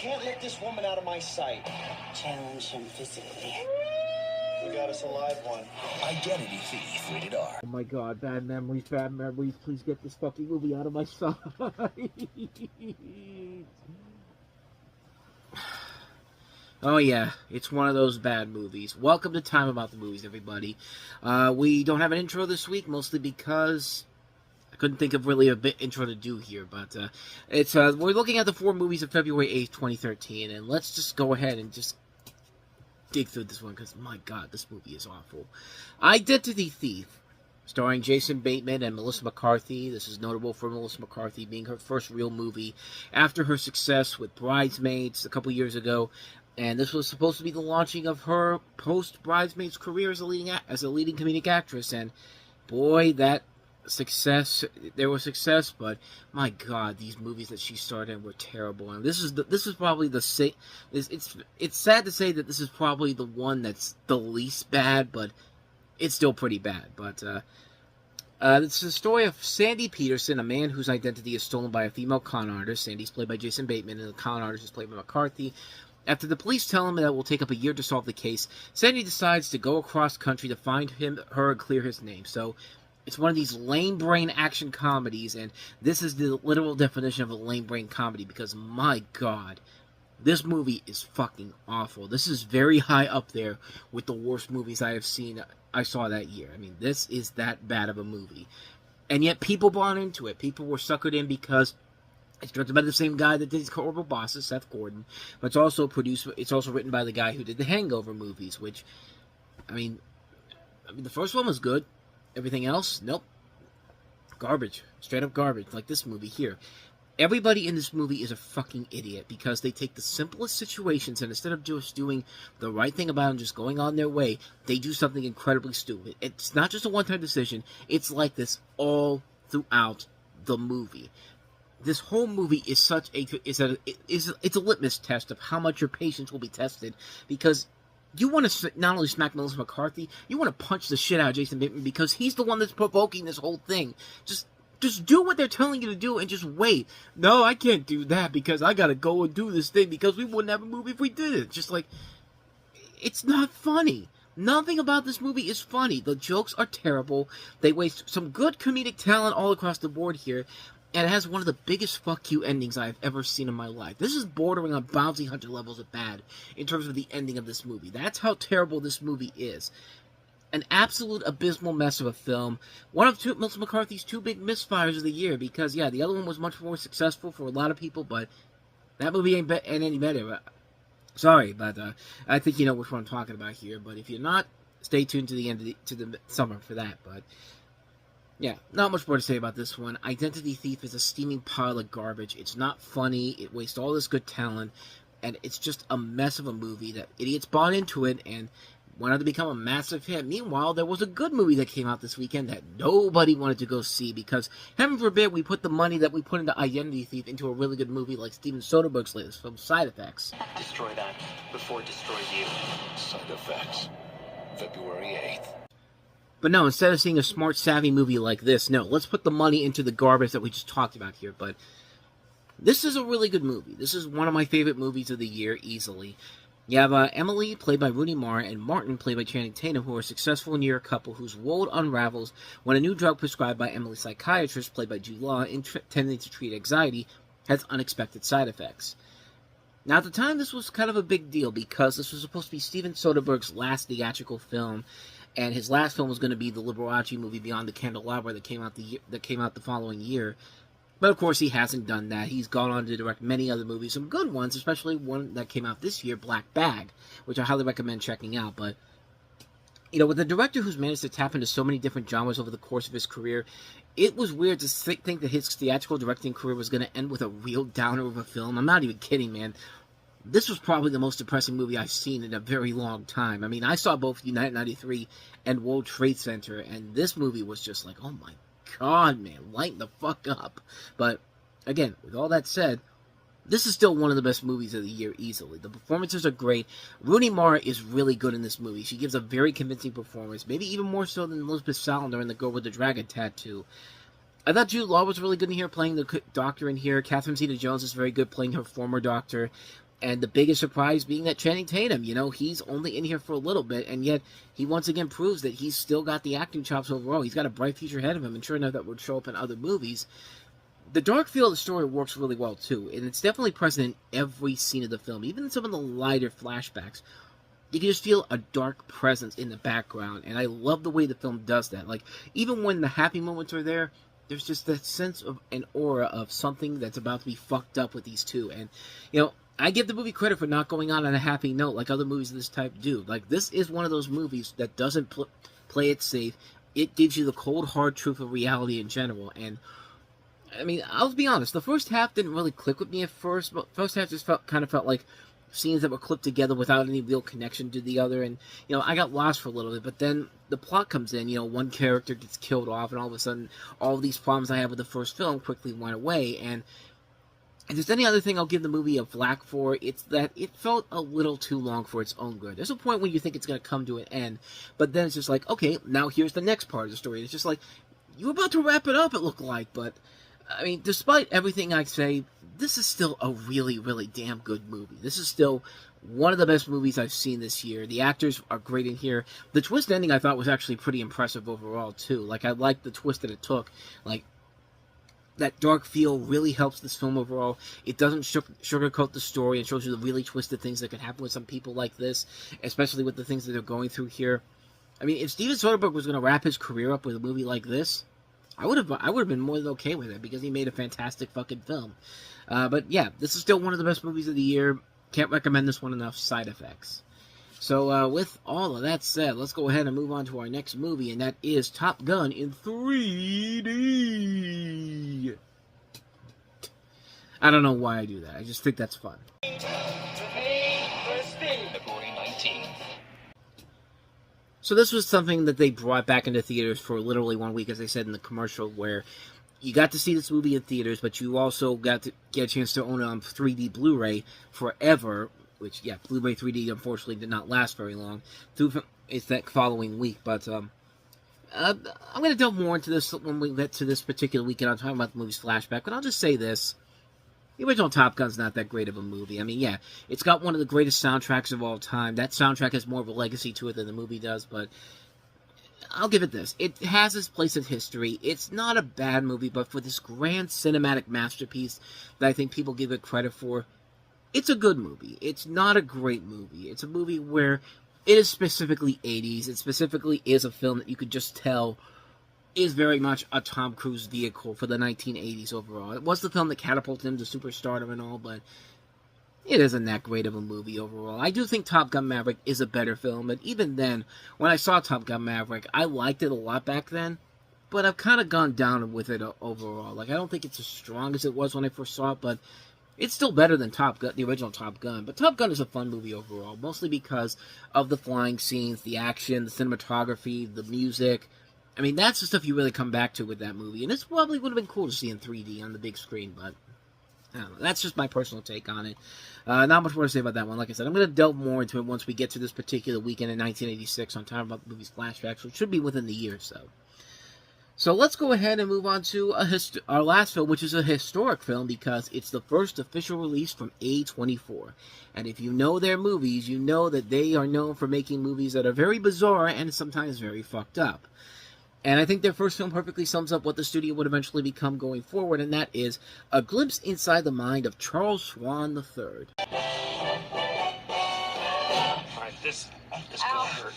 can't let this woman out of my sight. Challenge him physically. We got us a live one. Identity Thief, rated R. Oh my god, bad memories, please get this fucking movie out of my sight. Oh yeah, it's one of those bad movies. Welcome to Time About the Movies, everybody. We don't have an intro this week, mostly because I couldn't think of really a bit intro to do here, but we're looking at the 4 movies of February 8th, 2013, and let's just go ahead and just dig through this one, because my god, this movie is awful. Identity Thief, starring Jason Bateman and Melissa McCarthy. This is notable for Melissa McCarthy being her first real movie after her success with Bridesmaids a couple years ago. And this was supposed to be the launching of her post-Bridesmaids career as a leading comedic actress. And boy, that success, there was success, but my god, these movies that she starred in were terrible. And this is probably it's sad to say that this is probably the one that's the least bad, but it's still pretty bad. But it's the story of Sandy Peterson, a man whose identity is stolen by a female con artist. Sandy's played by Jason Bateman, and the con artist is played by McCarthy. After the police tell him that it will take up a year to solve the case, Sandy decides to go across country to find her and clear his name. So it's one of these lame brain action comedies, and this is the literal definition of a lame brain comedy, because my god, this movie is fucking awful. This is very high up there with the worst movies I saw that year. I mean, this is that bad of a movie. And yet people bought into it. People were suckered in because it's directed by the same guy that did Horrible Bosses, Seth Gordon. But it's also written by the guy who did the Hangover movies, which, I mean, the first one was good. Everything else, nope. Garbage. Straight up garbage. Like this movie here. Everybody in this movie is a fucking idiot because they take the simplest situations and instead of just doing the right thing about them, just going on their way, they do something incredibly stupid. It's not just a one-time decision. It's like this all throughout the movie. This whole movie is it's a litmus test of how much your patience will be tested, because you want to not only smack Melissa McCarthy, you want to punch the shit out of Jason Bateman because he's the one that's provoking this whole thing. Just do what they're telling you to do and just wait. No, I can't do that because I gotta go and do this thing because we wouldn't have a movie if we did it. Just like, it's not funny. Nothing about this movie is funny. The jokes are terrible. They waste some good comedic talent all across the board here. And it has one of the biggest fuck you endings I've ever seen in my life. This is bordering on Bounty Hunter levels of bad in terms of the ending of this movie. That's how terrible this movie is. An absolute abysmal mess of a film. One of Melissa McCarthy's 2 big misfires of the year, because, yeah, the other one was much more successful for a lot of people, but that movie ain't any better. Sorry, but I think you know which one I'm talking about here. But if you're not, stay tuned to the end of the summer for that. But yeah, not much more to say about this one. Identity Thief is a steaming pile of garbage. It's not funny. It wastes all this good talent. And it's just a mess of a movie that idiots bought into it and went on to become a massive hit. Meanwhile, there was a good movie that came out this weekend that nobody wanted to go see because, heaven forbid, we put the money that we put into Identity Thief into a really good movie like Steven Soderbergh's latest film, Side Effects. Destroy that before it destroys you. Side Effects, February 8th. But no, instead of seeing a smart, savvy movie like this, no, let's put the money into the garbage that we just talked about here. But this is a really good movie. This is one of my favorite movies of the year, easily. You have Emily, played by Rooney Mara, and Martin, played by Channing Tatum, who are a successful New York couple whose world unravels when a new drug prescribed by Emily's psychiatrist, played by Jude Law, intended to treat anxiety, has unexpected side effects. Now, at the time, this was kind of a big deal because this was supposed to be Steven Soderbergh's last theatrical film, and his last film was going to be the Liberace movie Beyond the Candelabra that came out the following year. But of course, he hasn't done that. He's gone on to direct many other movies, some good ones, especially one that came out this year, Black Bag, which I highly recommend checking out. But you know, with a director who's managed to tap into so many different genres over the course of his career, it was weird to think that his theatrical directing career was going to end with a real downer of a film. I'm not even kidding, man. This was probably the most depressing movie I've seen in a very long time. I mean, I saw both United 93 and World Trade Center, and this movie was just like, oh my god, man, lighten the fuck up. But, again, with all that said, this is still one of the best movies of the year, easily. The performances are great. Rooney Mara is really good in this movie. She gives a very convincing performance, maybe even more so than Elizabeth Salander in The Girl with the Dragon Tattoo. I thought Jude Law was really good in here, playing the doctor in here. Catherine Zeta-Jones is very good, playing her former doctor. And the biggest surprise being that Channing Tatum, he's only in here for a little bit, and yet he once again proves that he's still got the acting chops overall. He's got a bright future ahead of him, and sure enough, that would show up in other movies. The dark feel of the story works really well, too, and it's definitely present in every scene of the film, even in some of the lighter flashbacks. You can just feel a dark presence in the background, and I love the way the film does that. Like, even when the happy moments are there, there's just that sense of an aura of something that's about to be fucked up with these two, and, I give the movie credit for not going on a happy note like other movies of this type do. Like, this is one of those movies that doesn't play it safe. It gives you the cold, hard truth of reality in general. And, I mean, I'll be honest, the first half didn't really click with me at first, but first half just kind of felt like scenes that were clipped together without any real connection to the other. And, I got lost for a little bit, but then the plot comes in, one character gets killed off, and all of a sudden, all of these problems I had with the first film quickly went away. And if there's any other thing I'll give the movie a flack for, it's that it felt a little too long for its own good. There's a point when you think it's going to come to an end, but then it's just like, okay, now here's the next part of the story. It's just like, you were about to wrap it up, it looked like, but, I mean, despite everything I say, this is still a really, really damn good movie. This is still one of the best movies I've seen this year. The actors are great in here. The twist ending I thought was actually pretty impressive overall, too. Like, I liked the twist that it took. Like, that dark feel really helps this film overall. It doesn't sugarcoat the story and shows you the really twisted things that can happen with some people like this, especially with the things that they're going through here. I mean, if Steven Soderbergh was going to wrap his career up with a movie like this, I would have been more than okay with it, because he made a fantastic fucking film. But yeah, this is still one of the best movies of the year. Can't recommend this one enough. Side Effects. So, with all of that said, let's go ahead and move on to our next movie, and that is Top Gun in 3D. I don't know why I do that. I just think that's fun. February 19th. So this was something that they brought back into theaters for literally 1 week, as they said in the commercial, where you got to see this movie in theaters, but you also got to get a chance to own it on 3D Blu-ray forever. Which, yeah, Blu-ray 3D, unfortunately, did not last very long. It's that following week, but I'm going to delve more into this when we get to this particular weekend. I'm talking about the movie's flashback, but I'll just say this. The original Top Gun's not that great of a movie. I mean, yeah, it's got one of the greatest soundtracks of all time. That soundtrack has more of a legacy to it than the movie does, but I'll give it this. It has its place in history. It's not a bad movie, but for this grand cinematic masterpiece that I think people give it credit for, it's a good movie. It's not a great movie. It's a movie where it is specifically 80s. It specifically is a film that you could just tell is very much a Tom Cruise vehicle for the 1980s overall. It was the film that catapulted him to superstardom and all, but it isn't that great of a movie overall. I do think Top Gun Maverick is a better film, but even then, when I saw Top Gun Maverick, I liked it a lot back then, but I've kind of gone down with it overall. Like, I don't think it's as strong as it was when I first saw it, but it's still better than Top Gun, the original Top Gun. But Top Gun is a fun movie overall, mostly because of the flying scenes, the action, the cinematography, the music. I mean, that's the stuff you really come back to with that movie. And this probably would have been cool to see in 3D on the big screen, but I don't know. That's just my personal take on it. Not much more to say about that one. Like I said, I'm going to delve more into it once we get to this particular weekend in 1986 on Time About the Movie's Flashbacks, which should be within the year or so. So let's go ahead and move on to our last film, which is a historic film because it's the first official release from A24. And if you know their movies, you know that they are known for making movies that are very bizarre and sometimes very fucked up. And I think their first film perfectly sums up what the studio would eventually become going forward, and that is A Glimpse Inside the Mind of Charles Schwann III. All right, this could hurt.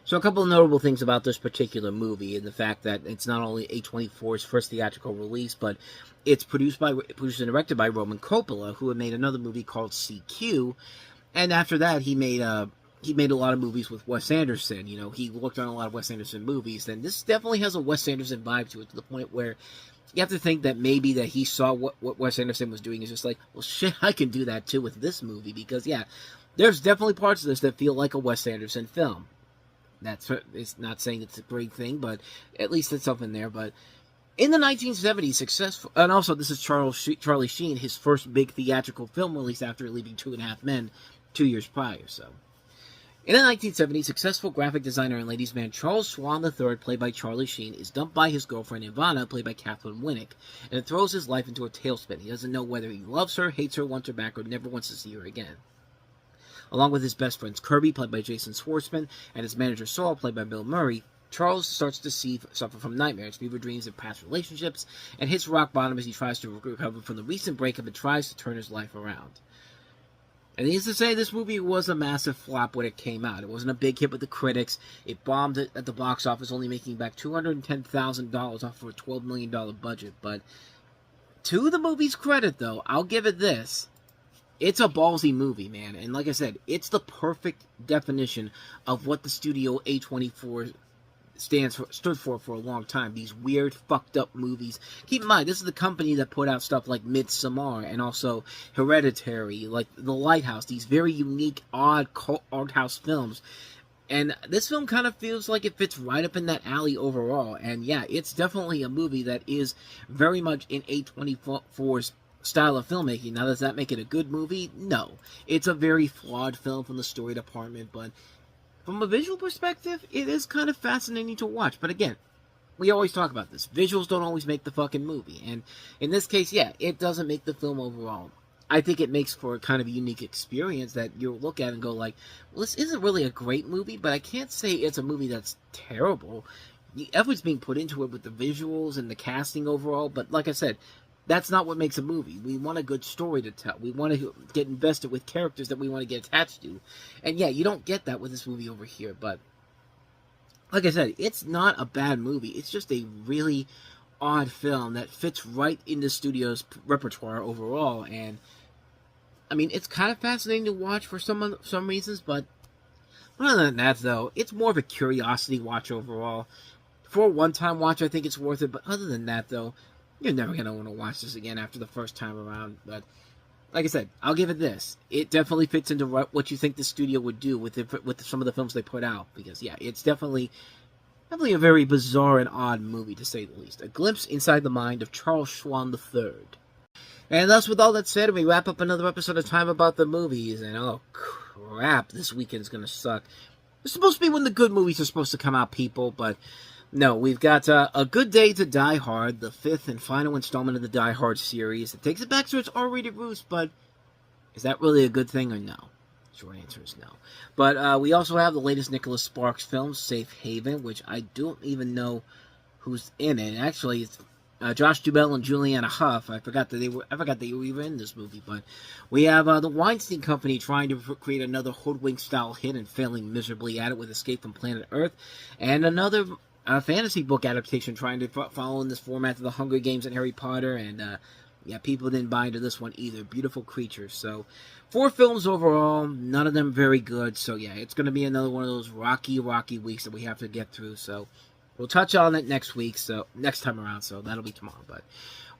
So a couple of notable things about this particular movie, and the fact that it's not only A24's first theatrical release, but it's produced and directed by Roman Coppola, who had made another movie called CQ, and after that he made a lot of movies with Wes Anderson. You know, he worked on a lot of Wes Anderson movies, and this definitely has a Wes Anderson vibe to it, to the point where you have to think that maybe that he saw what Wes Anderson was doing, is just like, well, shit, I can do that too with this movie, because yeah, there's definitely parts of this that feel like a Wes Anderson film. It's not saying it's a great thing, but at least it's something there. But in the 1970s, successful, and also this is Charlie Sheen, his first big theatrical film release after leaving Two and a Half Men 2 years prior. So In the 1970s, successful graphic designer and ladies' man Charles Schwann III, played by Charlie Sheen, is dumped by his girlfriend Ivana, played by Catherine Winnick, and it throws his life into a tailspin. He doesn't know whether he loves her, hates her, wants her back, or never wants to see her again. Along with his best friends Kirby, played by Jason Schwartzman, and his manager Saul, played by Bill Murray, Charles starts to suffer from nightmares, fever dreams, and past relationships, and hits rock bottom as he tries to recover from the recent breakup and tries to turn his life around. And needless to say, this movie was a massive flop when it came out. It wasn't a big hit with the critics. It bombed at the box office, only making back $210,000 off of a $12 million budget. But to the movie's credit, though, I'll give it this. It's a ballsy movie, man. And like I said, it's the perfect definition of what the studio A24 stood for a long time. These weird, fucked up movies. Keep in mind, this is the company that put out stuff like Midsommar and also Hereditary, like The Lighthouse. These very unique, odd art house films. And this film kind of feels like it fits right up in that alley overall. And yeah, it's definitely a movie that is very much in A24's style of filmmaking. Now, does that make it a good movie? No. It's a very flawed film from the story department, but from a visual perspective, it is kind of fascinating to watch. But again, we always talk about this. Visuals don't always make the fucking movie. And in this case, yeah, it doesn't make the film overall. I think it makes for a kind of unique experience that you'll look at and go like, well, this isn't really a great movie, but I can't say it's a movie that's terrible. The effort's being put into it with the visuals and the casting overall, but like I said, that's not what makes a movie. We want a good story to tell. We want to get invested with characters that we want to get attached to. And yeah, you don't get that with this movie over here. But like I said, it's not a bad movie. It's just a really odd film that fits right in the studio's repertoire overall. And I mean, it's kind of fascinating to watch for some reasons. But other than that, though, it's more of a curiosity watch overall. For a one-time watch, I think it's worth it. But other than that, though, you're never going to want to watch this again after the first time around. But like I said, I'll give it this. It definitely fits into what you think the studio would do with some of the films they put out. Because, yeah, it's definitely a very bizarre and odd movie, to say the least. A glimpse inside the mind of Charles Schwann III. And thus, with all that said, we wrap up another episode of Time About the Movies. And, oh, crap, this weekend's going to suck. It's supposed to be when the good movies are supposed to come out, people, but no, we've got A Good Day to Die Hard, the 5th and final installment of the Die Hard series. It takes it back to its R-rated roots, but is that really a good thing or no? Short answer is no. But we also have the latest Nicholas Sparks film, Safe Haven, which I don't even know who's in it. Actually, it's Josh Duhamel and Juliana Hough. I forgot that they were even in this movie. But we have the Weinstein Company trying to create another hoodwink-style hit and failing miserably at it with Escape from Planet Earth, and another fantasy book adaptation trying to follow in this format to the Hunger Games and Harry Potter, and yeah, people didn't buy into this one either. Beautiful Creatures. So 4 films overall, none of them very good. So yeah, it's going to be another one of those rocky weeks that we have to get through. So we'll touch on it next time around. So that'll be tomorrow. But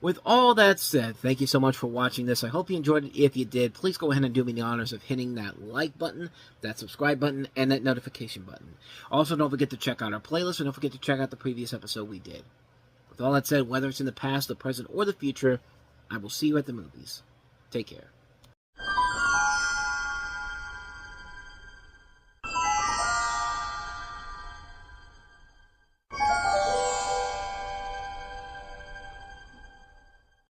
with all that said, thank you so much for watching this. I hope you enjoyed it. If you did, please go ahead and do me the honors of hitting that like button, that subscribe button, and that notification button. Also, don't forget to check out our playlist, and don't forget to check out the previous episode we did. With all that said, whether it's in the past, the present, or the future, I will see you at the movies. Take care.